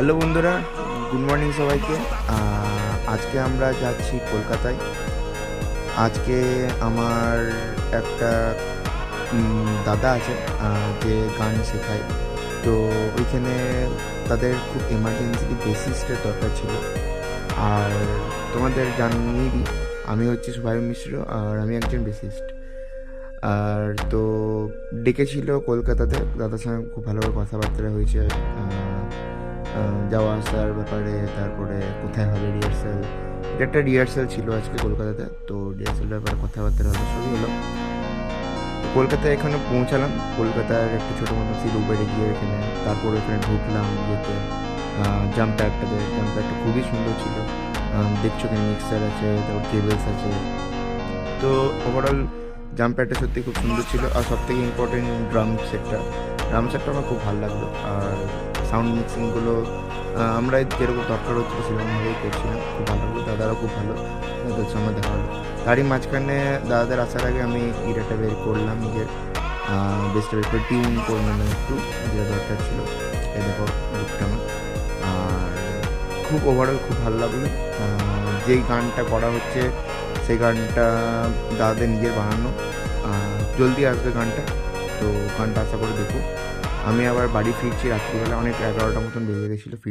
Hello বন্ধুরা, good morning সবাইকে। আজকে আমরা যাচ্ছি কলকাতায়। আজকে আমার একটা দাদা আছে, যে গান শেখায়। তো ওইখানে তাদের খুব এমার্জেন্সি বেসিস্টের দরকার ছিল। আর তোমাদের জানিয়ে দিই, আমি হচ্ছি শুভায়ু মিশ্র, আর আমি একজন বেসিস্ট। আর তো ডেকেছিল কলকাতাতে, দাদার সঙ্গে খুব ভালোভাবে কথাবার্তা হয়েছে যাওয়া আসার ব্যাপারে, তারপরে কোথায় হবে রিহার্সাল। এটা একটা রিহার্সাল ছিল আজকে কলকাতাতে, তো রিহার্সালের ব্যাপারে কথাবার্তা হলো, সবই হলো। তো কলকাতায় এখানে পৌঁছালাম, কলকাতার একটা ছোটো মতো ছিল উবেরে গিয়ে এখানে, তারপর এখানে ঢুকলাম ইয়েতে, জাম্প প্যাডটা খুবই সুন্দর ছিল। দেখছো এখানে মিক্সার আছে, তারপর কেবলস আছে। তো ওভারঅল জাম্প প্যাডটা সত্যি খুব সুন্দর ছিল। আর সব থেকে ইম্পর্টেন্ট ড্রাম সেটটা আমার খুব ভালো লাগলো। আর সাউন্ড মিক্সিংগুলো আমরা যেরকম দরকার হচ্ছিল সেরকমভাবেই করছিলাম, খুব ভালো লাগলো। দাদারাও খুব ভালো, তাদের সঙ্গে দেখা হলো। তারই মাঝখানে দাদাদের আসার আগে আমি গিটারটা বের করলাম, নিজের বেসটা বের করে টিউন করে নিলাম একটু, যেটা দরকার ছিল। এই দেখো লুকটা আমার। আর খুব ওভারঅল খুব ভালো লাগলো। যেই গানটা করা হচ্ছে সেই গানটা দাদাদের নিজের বানানো। জলদি আসবে গানটা, তো গানটা আশা করে দেখো। আমি আবার বাড়ি ফিরছি রাত্রিবেলা, অনেক 11টা মতন বেজে গেছিলো ফির